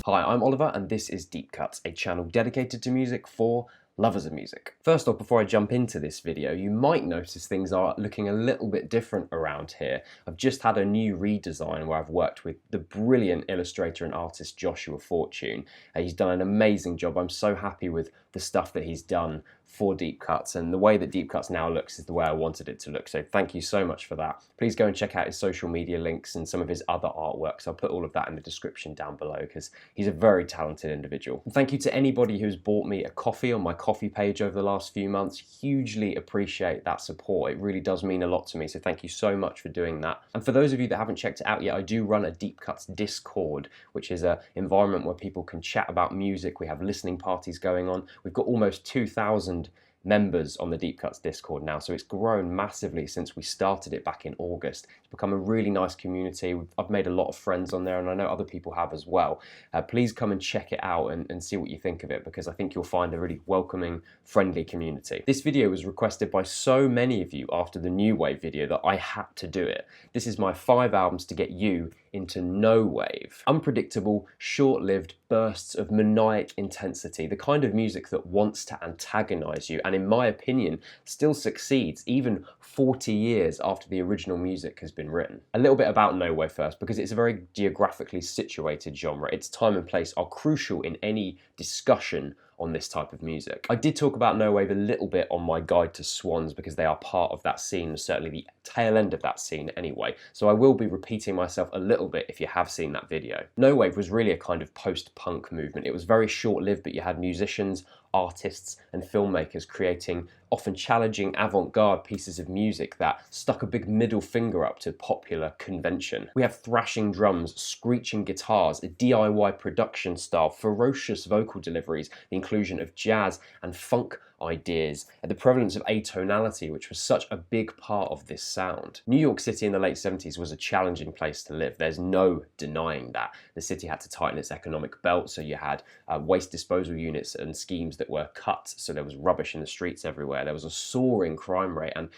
Hi, I'm Oliver and this is Deep Cuts, a channel dedicated to music for lovers of music. First off, before I jump into this video, you might notice things are looking a little bit different around here. I've just had a new redesign where I've worked with the brilliant illustrator and artist Joshua Fortune. He's done an amazing job. I'm so happy with the stuff that he's done for Deep Cuts, and the way that Deep Cuts now looks is the way I wanted it to look, so thank you so much for that. Please go and check out his social media links and some of his other artworks. I'll put all of that in the description down below because he's a very talented individual. And thank you to anybody who's bought me a coffee on my coffee page over the last few months. Hugely appreciate that support. It really does mean a lot to me, so thank you so much for doing that. And for those of you that haven't checked it out yet, I do run a Deep Cuts Discord, which is an environment where people can chat about music. We have listening parties going on. We've got almost 2,000 members on the Deep Cuts Discord now, so it's grown massively since we started it back in August. It's become a really nice community. I've made a lot of friends on there, and I know other people have as well. Please come and check it out and see what you think of it, because I think you'll find a really welcoming, friendly community. This video was requested by so many of you after the New Wave video that I had to do it. This is my 5 albums to get you into no wave. Unpredictable, short-lived bursts of maniac intensity, the kind of music that wants to antagonize you and, in my opinion, still succeeds even 40 years after the original music has been written. A little bit about no wave first, because it's a very geographically situated genre. Its time and place are crucial in any discussion on this type of music. I did talk about no wave a little bit on my guide to Swans because they are part of that scene, certainly the tail end of that scene anyway, so I will be repeating myself a little bit if you have seen that video. No wave was really a kind of post-punk movement. It was very short-lived, but you had musicians, artists and filmmakers creating often challenging avant-garde pieces of music that stuck a big middle finger up to popular convention. We have thrashing drums, screeching guitars, a DIY production style, ferocious vocal deliveries, the inclusion of jazz and funk ideas, and the prevalence of atonality, which was such a big part of this sound. New York City in the late 70s was a challenging place to live. There's no denying that. The city had to tighten its economic belt, so you had waste disposal units and schemes that were cut, so there was rubbish in the streets everywhere. There was a soaring crime rate, and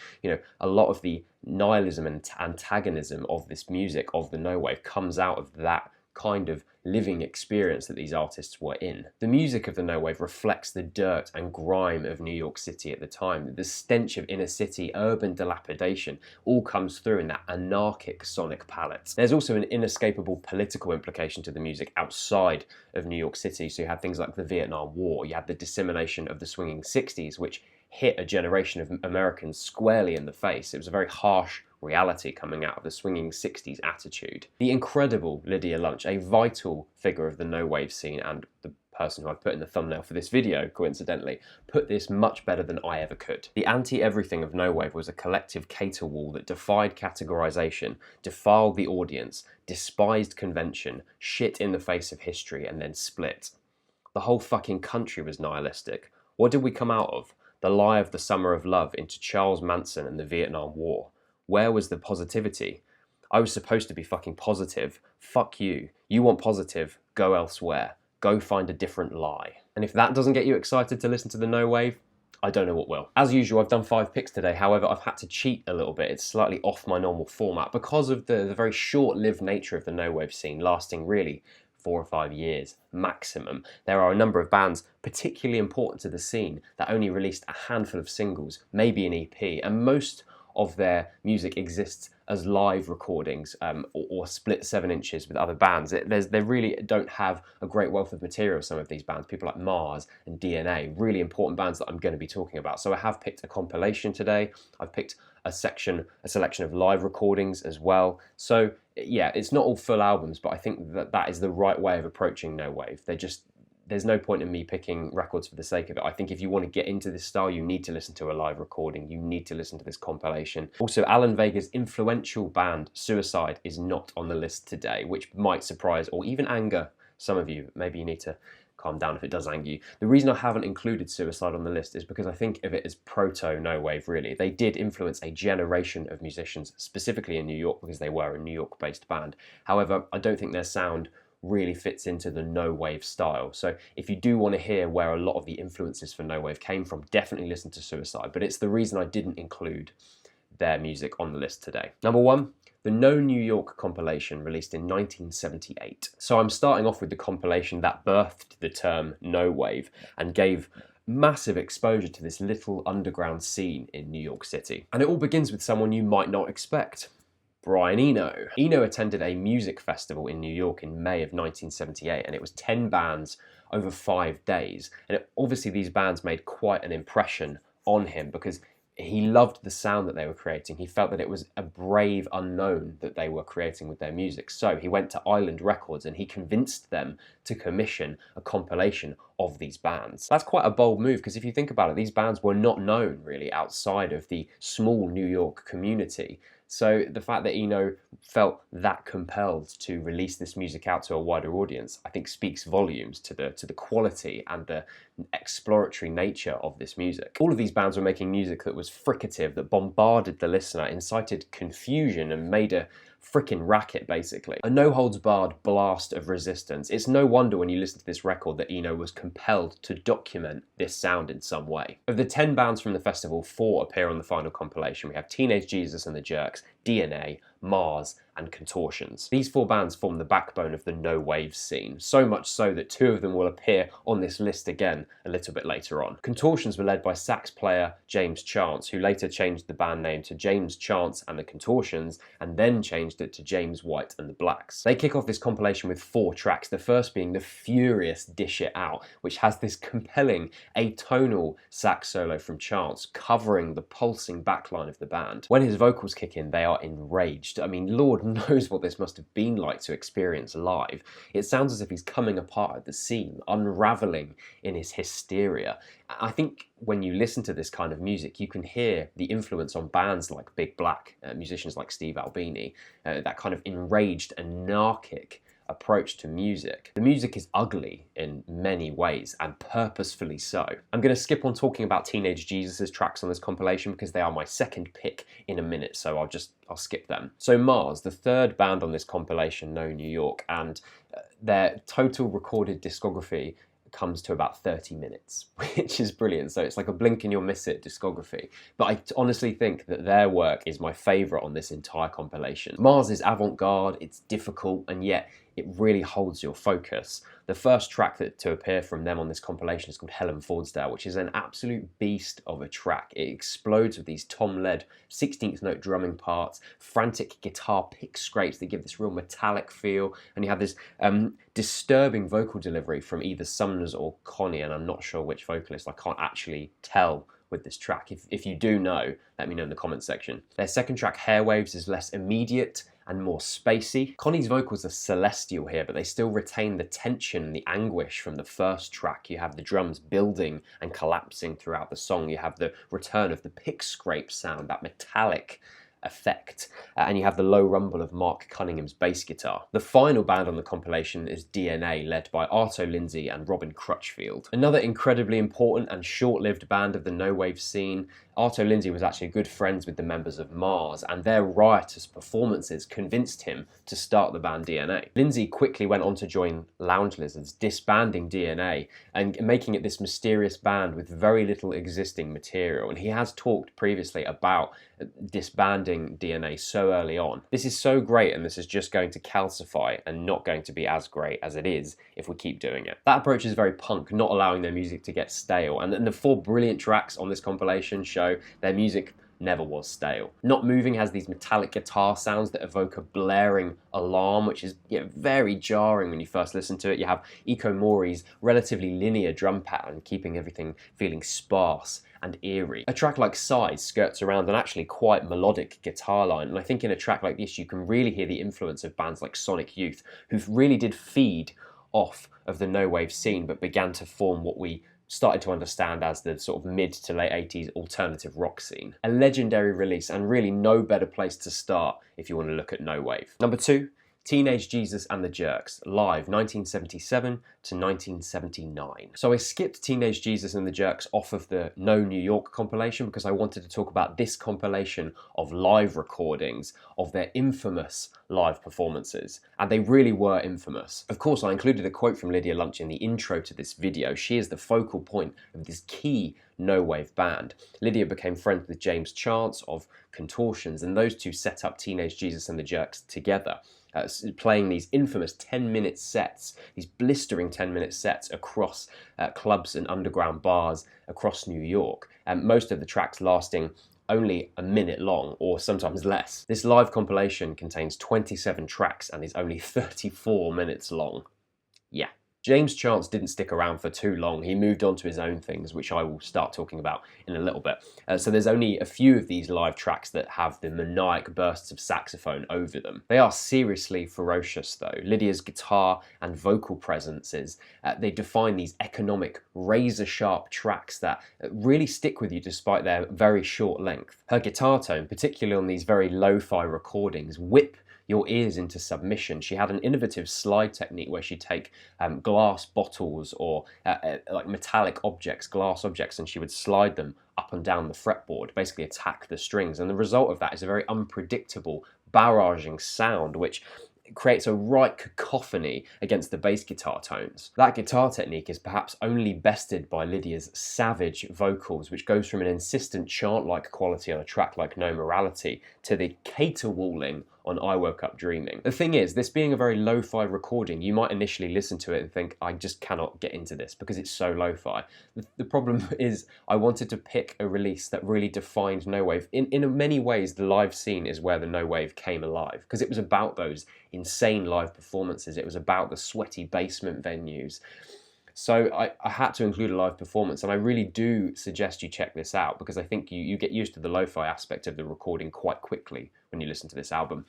a lot of the nihilism and antagonism of this music, of the no wave, comes out of that kind of living experience that these artists were in. The music of the no wave reflects the dirt and grime of New York City at the time. The stench of inner city, urban dilapidation, all comes through in that anarchic sonic palette. There's also an inescapable political implication to the music outside of New York City. So you had things like the Vietnam War, you had the dissemination of the swinging 60s, which hit a generation of Americans squarely in the face. It was a very harsh reality coming out of the swinging 60s attitude. The incredible Lydia Lunch, a vital figure of the no wave scene and the person who I put in the thumbnail for this video, coincidentally, put this much better than I ever could. The anti-everything of no wave was a collective caterwaul that defied categorization, defiled the audience, despised convention, shit in the face of history, and then split. The whole fucking country was nihilistic. What did we come out of? The lie of the summer of love into Charles Manson and the Vietnam War. Where was the positivity? I was supposed to be fucking positive. Fuck you. You want positive? Go elsewhere. Go find a different lie. And if that doesn't get you excited to listen to the no wave, I don't know what will. As usual, I've done 5 picks today. However, I've had to cheat a little bit. It's slightly off my normal format because of the very short-lived nature of the no wave scene, lasting really 4 or 5 years maximum. There are a number of bands particularly important to the scene that only released a handful of singles, maybe an EP, and most of their music exists as live recordings or split 7 inches with other bands. They really don't have a great wealth of material, some of these bands, people like Mars and DNA, really important bands that I'm going to be talking about. So I have picked a compilation today. I've picked a selection of live recordings as well. So yeah, it's not all full albums, but I think that is the right way of approaching no wave. There's no point in me picking records for the sake of it. I think if you want to get into this style, you need to listen to a live recording. You need to listen to this compilation. Also, Alan Vega's influential band, Suicide, is not on the list today, which might surprise or even anger some of you. Maybe you need to calm down if it does anger you. The reason I haven't included Suicide on the list is because I think of it as proto-no wave, really. They did influence a generation of musicians, specifically in New York, because they were a New York-based band. However, I don't think their sound really fits into the no wave style. So if you do want to hear where a lot of the influences for no wave came from, definitely listen to Suicide. But it's the reason I didn't include their music on the list today. Number 1, the No New York compilation released in 1978. So I'm starting off with the compilation that birthed the term no wave and gave massive exposure to this little underground scene in New York City. And it all begins with someone you might not expect. Brian Eno. Eno attended a music festival in New York in May of 1978, and it was 10 bands over 5 days. And obviously these bands made quite an impression on him because he loved the sound that they were creating. He felt that it was a brave unknown that they were creating with their music. So he went to Island Records and he convinced them to commission a compilation of these bands. That's quite a bold move because if you think about it, these bands were not known really outside of the small New York community. So the fact that Eno felt that compelled to release this music out to a wider audience, I think speaks volumes to the quality and the exploratory nature of this music. All of these bands were making music that was fricative, that bombarded the listener, incited confusion, and made a frickin' racket, basically. A no-holds-barred blast of resistance. It's no wonder when you listen to this record that Eno was compelled to document this sound in some way. Of the 10 bands from the festival, 4 appear on the final compilation. We have Teenage Jesus and the Jerks, DNA, Mars, and Contortions. These 4 bands form the backbone of the no-wave scene, so much so that 2 of them will appear on this list again a little bit later on. Contortions were led by sax player James Chance, who later changed the band name to James Chance and the Contortions, and then changed it to James White and the Blacks. They kick off this compilation with 4 tracks, the first being the furious Dish It Out, which has this compelling atonal sax solo from Chance covering the pulsing backline of the band. When his vocals kick in, they are enraged. I mean, Lord knows what this must have been like to experience live. It sounds as if he's coming apart at the seam, unraveling in his hysteria. I think when you listen to this kind of music, you can hear the influence on bands like Big Black, musicians like Steve Albini, that kind of enraged, anarchic approach to music. The music is ugly in many ways, and purposefully so. I'm going to skip on talking about Teenage Jesus' tracks on this compilation because they are my second pick in a minute, so I'll skip them. So Mars, the 3rd band on this compilation, No New York, and their total recorded discography comes to about 30 minutes, which is brilliant. So it's like a blink and you'll miss it discography. But I honestly think that their work is my favourite on this entire compilation. Mars is avant-garde, it's difficult, and yet it really holds your focus. The first track to appear from them on this compilation is called Helen Fordsdale, which is an absolute beast of a track. It explodes with these tom-led 16th note drumming parts, frantic guitar pick scrapes that give this real metallic feel, and you have this disturbing vocal delivery from either Sumners or Connie, and I'm not sure which vocalist. I can't actually tell with this track. If you do know, let me know in the comments section. Their second track, Hairwaves, is less immediate and more spacey. Connie's vocals are celestial here, but they still retain the tension and the anguish from the first track. You have the drums building and collapsing throughout the song. You have the return of the pick scrape sound, that metallic effect, and you have the low rumble of Mark Cunningham's bass guitar. The final band on the compilation is DNA, led by Arto Lindsay and Robin Crutchfield. Another incredibly important and short-lived band of the no-wave scene. Arto Lindsay was actually good friends with the members of Mars, and their riotous performances convinced him to start the band DNA. Lindsay quickly went on to join Lounge Lizards, disbanding DNA and making it this mysterious band with very little existing material. And he has talked previously about disbanding DNA so early on. This is so great, and this is just going to calcify and not going to be as great as it is if we keep doing it. That approach is very punk, not allowing their music to get stale, and the 4 brilliant tracks on this compilation show their music never was stale. Not Moving has these metallic guitar sounds that evoke a blaring alarm, which is very jarring when you first listen to it. You have Iko Mori's relatively linear drum pattern, keeping everything feeling sparse and eerie. A track like Size skirts around an actually quite melodic guitar line, and I think in a track like this you can really hear the influence of bands like Sonic Youth, who really did feed off of the no-wave scene but began to form what we started to understand as the sort of mid to late 80s alternative rock scene. A legendary release, and really no better place to start if you want to look at no wave. Number 2, Teenage Jesus and the Jerks, live 1977 to to 1979. So I skipped Teenage Jesus and the Jerks off of the No New York compilation because I wanted to talk about this compilation of live recordings of their infamous live performances. And they really were infamous. Of course, I included a quote from Lydia Lunch in the intro to this video. She is the focal point of this key no-wave band. Lydia became friends with James Chance of Contortions, and those two set up Teenage Jesus and the Jerks together, playing these infamous 10-minute sets, these blistering 10-minute sets across clubs and underground bars across New York, and most of the tracks lasting only a minute long, or sometimes less. This live compilation contains 27 tracks and is only 34 minutes long. Yeah. James Chance didn't stick around for too long. He moved on to his own things, which I will start talking about in a little bit. So there's only a few of these live tracks that have the maniac bursts of saxophone over them. They are seriously ferocious though. Lydia's guitar and vocal presences, they define these economic, razor-sharp tracks that really stick with you despite their very short length. Her guitar tone, particularly on these very lo-fi recordings, whip your ears into submission. She had an innovative slide technique where she'd take glass bottles or like metallic objects, glass objects, and she would slide them up and down the fretboard, basically attack the strings. And the result of that is a very unpredictable, barraging sound, which creates a right cacophony against the bass guitar tones. That guitar technique is perhaps only bested by Lydia's savage vocals, which goes from an insistent chant-like quality on a track like No Morality to the caterwauling on I Woke Up Dreaming. The thing is, this being a very lo-fi recording, you might initially listen to it and think, I just cannot get into this because it's so lo-fi. The problem is, I wanted to pick a release that really defined no wave. In many ways, the live scene is where the no wave came alive, because it was about those insane live performances. It was about the sweaty basement venues. So I had to include a live performance, and I really do suggest you check this out because I think you get used to the lo-fi aspect of the recording quite quickly when you listen to this album.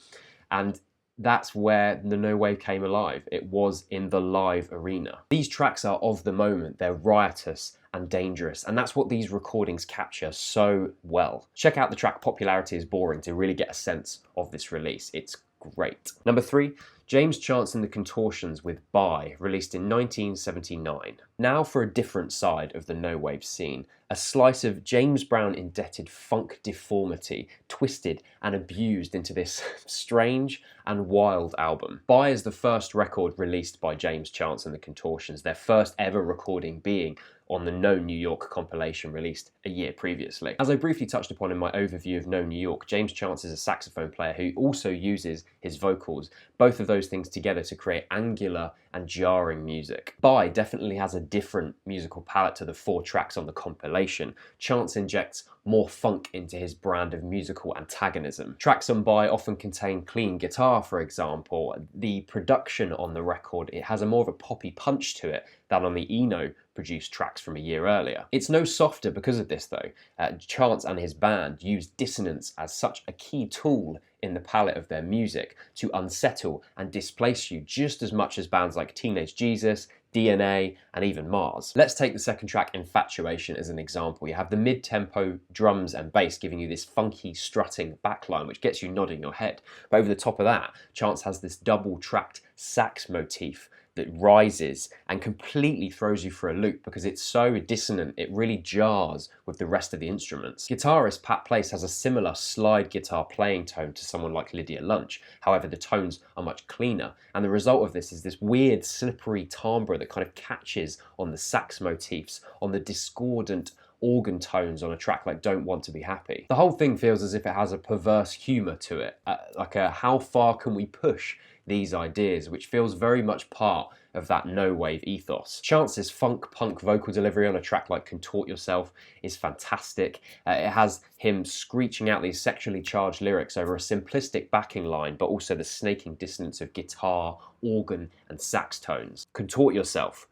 And that's where the no wave came alive. It was in the live arena. These tracks are of the moment. They're riotous and dangerous, and that's what these recordings capture so well. Check out the track Popularity is Boring to really get a sense of this release. It's great. Number 3, James Chance and the Contortions with Bye, released in 1979. Now for a different side of the no-wave scene, a slice of James Brown indebted funk deformity, twisted and abused into this strange and wild album. Bye is the first record released by James Chance and the Contortions, their first ever recording being on the No New York compilation released a year previously. As I briefly touched upon in my overview of No New York, James Chance is a saxophone player who also uses his vocals, both of those things together to create angular and jarring music. Bye definitely has a different musical palette to the 4 tracks on the compilation. Chance injects more funk into his brand of musical antagonism. Tracks on Bye often contain clean guitar, for example. The production on the record, it has a more of a poppy punch to it than on the Eno produced tracks from a year earlier. It's no softer because of this though. Chance and his band use dissonance as such a key tool in the palette of their music to unsettle and displace you just as much as bands like Teenage Jesus, DNA, and even Mars. Let's take the second track, Infatuation, as an example. You have the mid-tempo drums and bass giving you this funky, strutting backline, which gets you nodding your head. But over the top of that, Chance has this double-tracked sax motif that rises and completely throws you for a loop because it's so dissonant, it really jars with the rest of the instruments. Guitarist Pat Place has a similar slide guitar playing tone to someone like Lydia Lunch. However, the tones are much cleaner, and the result of this is this weird slippery timbre that kind of catches on the sax motifs, on the discordant organ tones on a track like Don't Want to Be Happy. The whole thing feels as if it has a perverse humour to it, like a how far can we push these ideas, which feels very much part of that no-wave ethos. Chance's funk punk vocal delivery on a track like Contort Yourself is fantastic. It has him screeching out these sexually charged lyrics over a simplistic backing line, but also the snaking dissonance of guitar, organ, and sax tones. Contort yourself,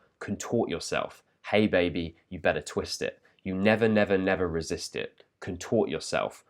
hey baby, you better twist it. You never, never, never resist it. Contort yourself.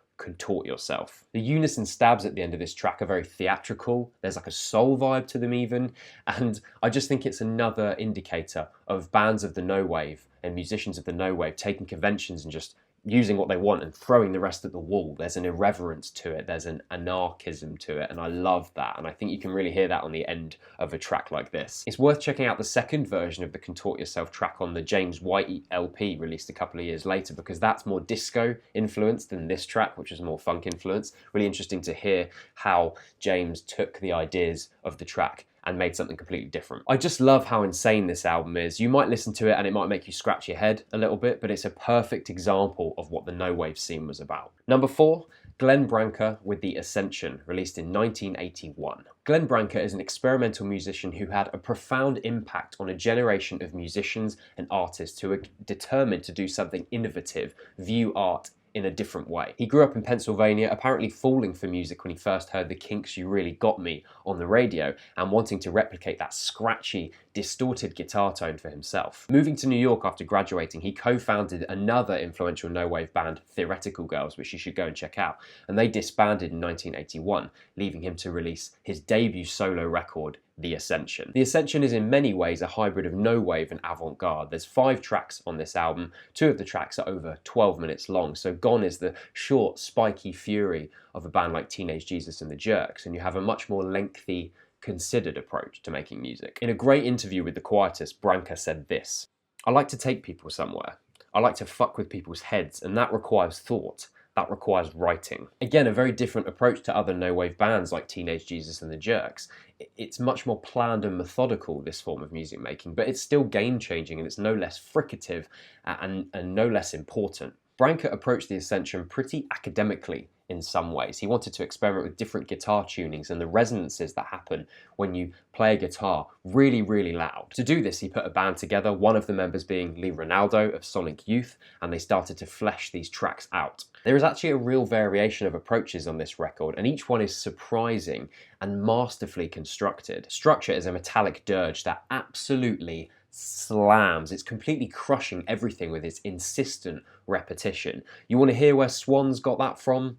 The unison stabs at the end of this track are very theatrical. There's like a soul vibe to them even. And I just think it's another indicator of bands of the no wave and musicians of the no wave taking conventions and just using what they want and throwing the rest at the wall. There's an irreverence to it, there's an anarchism to it, and I love that, and I think you can really hear that on the end of a track like this. It's worth checking out the second version of the Contort Yourself track on the James White LP released a couple of years later, because that's more disco influenced than this track, which is more funk influenced. Really interesting to hear how James took the ideas of the track and made something completely different. I just love how insane this album is. You might listen to it and it might make you scratch your head a little bit, but it's a perfect example of what the no wave scene was about. Number 4, Glenn Branca with the Ascension, released in 1981. Glenn Branca is an experimental musician who had a profound impact on a generation of musicians and artists who are determined to do something innovative, view art in a different way. He grew up in Pennsylvania, apparently falling for music when he first heard the Kinks' You Really Got Me on the radio and wanting to replicate that scratchy, distorted guitar tone for himself. Moving to New York after graduating, he co-founded another influential no-wave band, Theoretical Girls, which you should go and check out, and they disbanded in 1981, leaving him to release his debut solo record, The Ascension. The Ascension is in many ways a hybrid of no-wave and avant-garde. There's 5 tracks on this album. 2 of the tracks are over 12 minutes long, so gone is the short, spiky fury of a band like Teenage Jesus and the Jerks, and you have a much more lengthy, considered approach to making music. In a great interview with The Quietist, Branca said this: "I like to take people somewhere. I like to fuck with people's heads, and that requires thought. That requires writing." Again, a very different approach to other no-wave bands like Teenage Jesus and the Jerks. It's much more planned and methodical, this form of music making, but it's still game-changing and it's no less fricative and no less important. Branca approached the Ascension pretty academically in some ways. He wanted to experiment with different guitar tunings and the resonances that happen when you play a guitar really, really loud. To do this, he put a band together, one of the members being Lee Ronaldo of Sonic Youth, and they started to flesh these tracks out. There is actually a real variation of approaches on this record, and each one is surprising and masterfully constructed. Structure is a metallic dirge that absolutely slams. It's completely crushing everything with its insistent repetition. You want to hear where Swans got that from?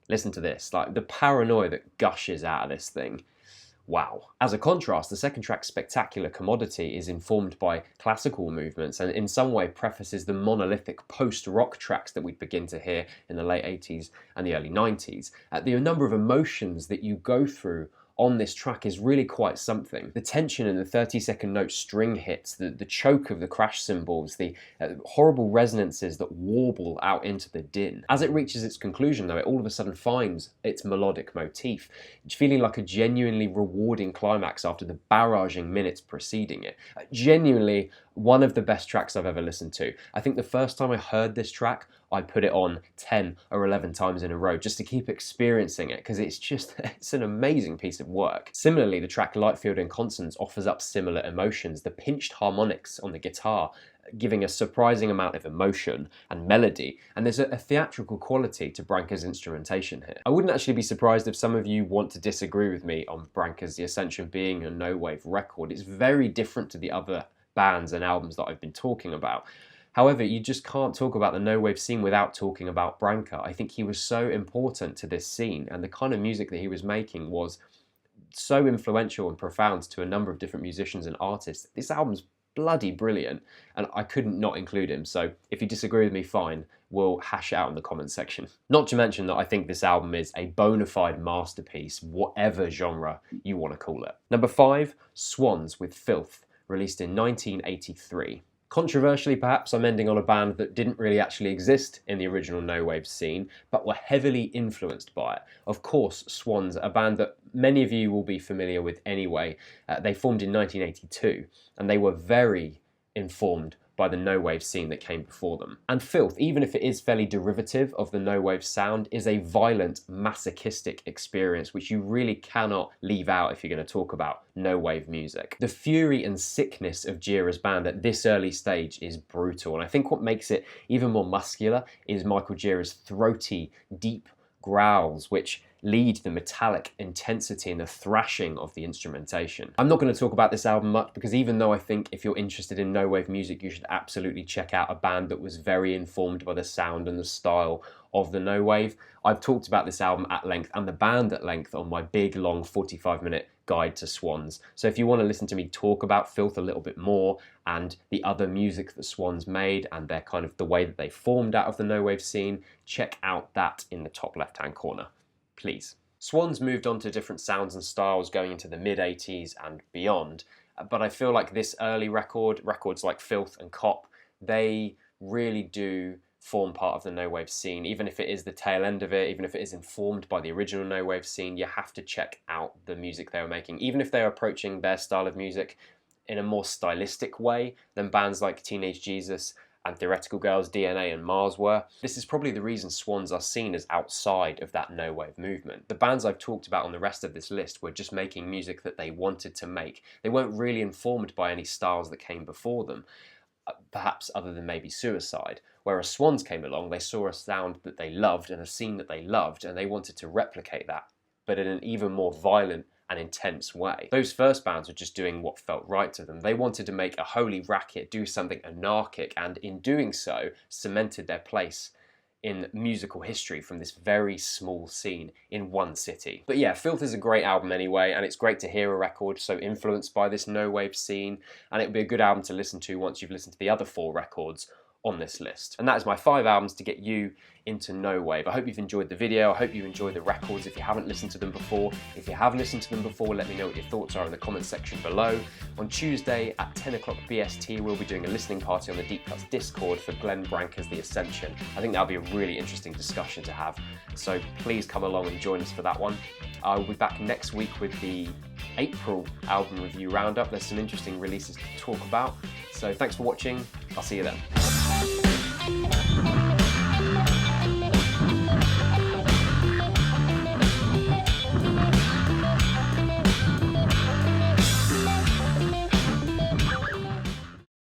Listen to this, like the paranoia that gushes out of this thing. Wow. As a contrast, the second track, Spectacular Commodity, is informed by classical movements and in some way prefaces the monolithic post-rock tracks that we'd begin to hear in the late 80s and the early 90s. The number of emotions that you go through on this track is really quite something. The tension in the 30-second note string hits, the choke of the crash cymbals, the horrible resonances that warble out into the din. As it reaches its conclusion though, it all of a sudden finds its melodic motif, feeling like a genuinely rewarding climax after the barraging minutes preceding it. Genuinely one of the best tracks I've ever listened to. I think the first time I heard this track, I put it on 10 or 11 times in a row just to keep experiencing it, because it's an amazing piece of work. Similarly, the track Lightfield and Constance offers up similar emotions. The pinched harmonics on the guitar giving a surprising amount of emotion and melody, and there's a theatrical quality to Branca's instrumentation here. I wouldn't actually be surprised if some of you want to disagree with me on Branca's The Ascension being a no-wave record. It's very different to the other bands and albums that I've been talking about. However, you just can't talk about the no-wave scene without talking about Branca. I think he was so important to this scene, and the kind of music that he was making was so influential and profound to a number of different musicians and artists. This album's bloody brilliant, and I couldn't not include him, so if you disagree with me, fine, we'll hash it out in the comments section. Not to mention that I think this album is a bona fide masterpiece, whatever genre you want to call it. Number 5, Swans with Filth, released in 1983. Controversially, perhaps, I'm ending on a band that didn't really actually exist in the original no-wave scene, but were heavily influenced by it. Of course, Swans, a band that many of you will be familiar with anyway. They formed in 1982, and they were very informed by the no-wave scene that came before them. And Filth, even if it is fairly derivative of the no-wave sound, is a violent, masochistic experience which you really cannot leave out if you're going to talk about no-wave music. The fury and sickness of Jira's band at this early stage is brutal, and I think what makes it even more muscular is Michael Jira's throaty, deep growls, which lead, the metallic intensity and the thrashing of the instrumentation. I'm not going to talk about this album much because even though I think if you're interested in no wave music, you should absolutely check out a band that was very informed by the sound and the style of the no wave, I've talked about this album at length and the band at length on my big long 45-minute guide to Swans. So if you want to listen to me talk about Filth a little bit more and the other music that Swans made and their kind of the way that they formed out of the no wave scene, check out that in the top left hand corner, please. Swans moved on to different sounds and styles going into the mid-80s and beyond, but I feel like this early records like Filth and Cop, they really do form part of the no wave scene. Even if it is the tail end of it, even if it is informed by the original no wave scene, you have to check out the music they were making. Even if they're approaching their style of music in a more stylistic way than bands like Teenage Jesus and Theoretical Girls, DNA and Mars were. This is probably the reason Swans are seen as outside of that no wave movement. The bands I've talked about on the rest of this list were just making music that they wanted to make. They weren't really informed by any styles that came before them, perhaps other than maybe Suicide. Whereas Swans came along, they saw a sound that they loved and a scene that they loved, and they wanted to replicate that, but in an even more violent and intense way. Those first bands were just doing what felt right to them. They wanted to make a holy racket, do something anarchic, and in doing so, cemented their place in musical history from this very small scene in one city. But yeah, Filth is a great album anyway, and it's great to hear a record so influenced by this no wave scene, and it'll be a good album to listen to once you've listened to the other 4 records on this list. And that is my 5 albums to get you into no wave. I hope you've enjoyed the video. I hope you enjoy the records if you haven't listened to them before. If you have listened to them before, let me know what your thoughts are in the comments section below. On Tuesday at 10 o'clock BST, we'll be doing a listening party on the Deep Cuts Discord for Branca's The Ascension. I think that'll be a really interesting discussion to have. So please come along and join us for that one. I will be back next week with the April album review roundup. There's some interesting releases to talk about. So thanks for watching. I'll see you then.